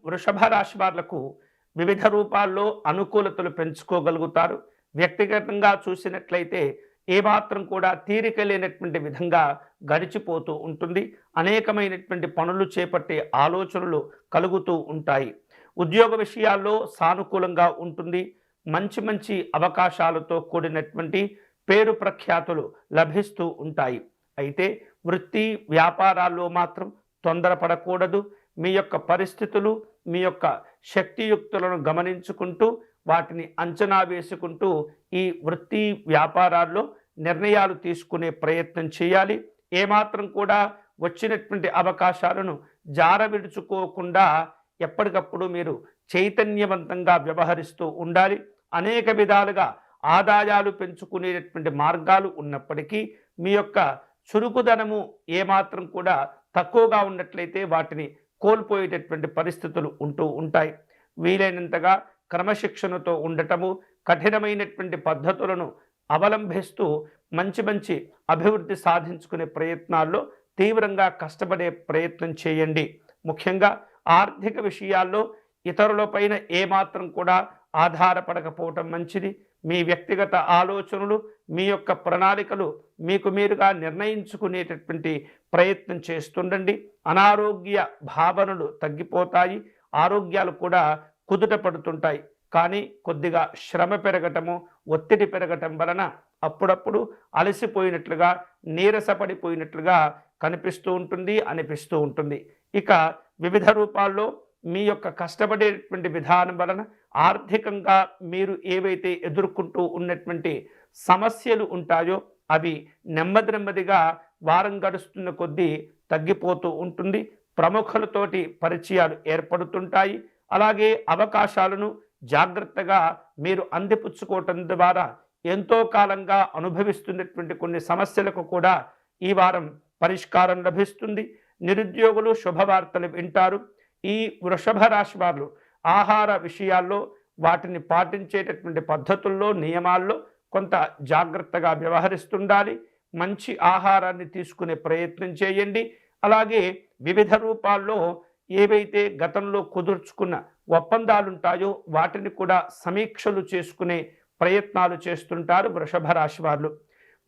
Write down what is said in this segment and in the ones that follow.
వృషభ రాశి వాళ్లకు వివిధ రూపాల్లో అనుకూలతలు పెంచుకోగలుగుతారు. వ్యక్తిగతంగా చూసినట్లయితే ఏమాత్రం కూడా తీరిక లేనటువంటి విధంగా గడిచిపోతూ ఉంటుంది. అనేకమైనటువంటి పనులు చేపట్టే ఆలోచనలు కలుగుతూ ఉంటాయి. ఉద్యోగ విషయాల్లో సానుకూలంగా ఉంటుంది. మంచి మంచి అవకాశాలతో కూడినటువంటి పేరు ప్రఖ్యాతులు లభిస్తూ ఉంటాయి. అయితే వృత్తి వ్యాపారాల్లో మాత్రం తొందరపడకూడదు. మీ యొక్క పరిస్థితులు, మీ యొక్క శక్తియుక్తులను గమనించుకుంటూ వాటిని అంచనా వేసుకుంటూ ఈ వృత్తి వ్యాపారాల్లో నిర్ణయాలు తీసుకునే ప్రయత్నం చేయాలి. ఏమాత్రం కూడా వచ్చినటువంటి అవకాశాలను జారవిడుచుకోకుండా ఎప్పటికప్పుడు మీరు చైతన్యవంతంగా వ్యవహరిస్తూ ఉండాలి. అనేక విధాలుగా ఆదాయాలు పెంచుకునేటటువంటి మార్గాలు ఉన్నప్పటికీ మీ యొక్క చురుకుదనము ఏమాత్రం కూడా తక్కువగా ఉన్నట్లయితే వాటిని కోల్పోయేటటువంటి పరిస్థితులు ఉంటూ ఉంటాయి. వీలైనంతగా క్రమశిక్షణతో ఉండటము, కఠినమైనటువంటి పద్ధతులను అవలంబిస్తూ మంచి మంచి అభివృద్ధి సాధించుకునే ప్రయత్నాల్లో తీవ్రంగా కష్టపడే ప్రయత్నం చేయండి. ముఖ్యంగా ఆర్థిక విషయాల్లో ఇతరులపైన ఏమాత్రం కూడా ఆధారపడకపోవటం మంచిది. మీ వ్యక్తిగత ఆలోచనలు, మీ యొక్క ప్రణాళికలు మీకు మీరుగా నిర్ణయించుకునేటటువంటి ప్రయత్నం చేస్తుండండి. అనారోగ్య భావనలు తగ్గిపోతాయి. ఆరోగ్యాలు కూడా కుదుట పడుతుంటాయి. కానీ కొద్దిగా శ్రమ పెరగటము, ఒత్తిడి పెరగటం వలన అప్పుడప్పుడు అలసిపోయినట్లుగా, నీరసపడిపోయినట్లుగా కనిపిస్తూ ఉంటుంది, అనిపిస్తూ ఉంటుంది. ఇక వివిధ రూపాల్లో మీ యొక్క కష్టపడేటువంటి విధానం వలన ఆర్థికంగా మీరు ఏవైతే ఎదుర్కొంటూ ఉన్నటువంటి సమస్యలు ఉంటాయో అవి నెమ్మదిగా వారం గడుస్తున్న కొద్దీ తగ్గిపోతూ ఉంటుంది. ప్రముఖులతోటి పరిచయాలు ఏర్పడుతుంటాయి. అలాగే అవకాశాలను జాగ్రత్తగా మీరు అందిపుచ్చుకోవటం ద్వారా ఎంతో కాలంగా అనుభవిస్తున్నటువంటి కొన్ని సమస్యలకు కూడా ఈ వారం పరిష్కారం లభిస్తుంది. నిరుద్యోగులు శుభవార్తలు వింటారు. ఈ వృషభ రాశి వారు ఆహార విషయాల్లో వాటిని పాటించేటటువంటి పద్ధతుల్లో, నియమాల్లో కొంత జాగ్రత్తగా వ్యవహరిస్తుండాలి. మంచి ఆహారాన్ని తీసుకునే ప్రయత్నం చేయండి. అలాగే వివిధ రూపాల్లో ఏవైతే గతంలో కుదుర్చుకున్న ఒప్పందాలు ఉంటాయో వాటిని కూడా సమీక్షలు చేసుకునే ప్రయత్నాలు చేస్తుంటారు వృషభ రాశి వారు.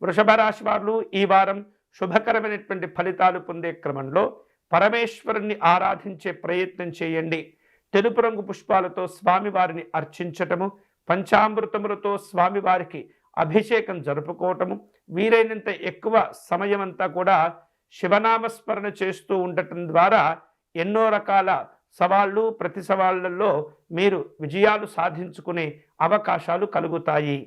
వృషభ రాశి వారు ఈ వారం శుభకరమైనటువంటి ఫలితాలు పొందే క్రమంలో పరమేశ్వరుణ్ణి ఆరాధించే ప్రయత్నం చేయండి. తెలుపు రంగు పుష్పాలతో స్వామివారిని అర్చించటము, పంచామృతములతో స్వామివారికి అభిషేకం జరుపుకోవటము, వీలైనంత ఎక్కువ సమయమంతా కూడా శివనామస్మరణ చేస్తూ ఉండటం ద్వారా ఎన్నో రకాల సవాళ్ళు, ప్రతి సవాళ్లలో మీరు విజయాలు సాధించుకునే అవకాశాలు కలుగుతాయి.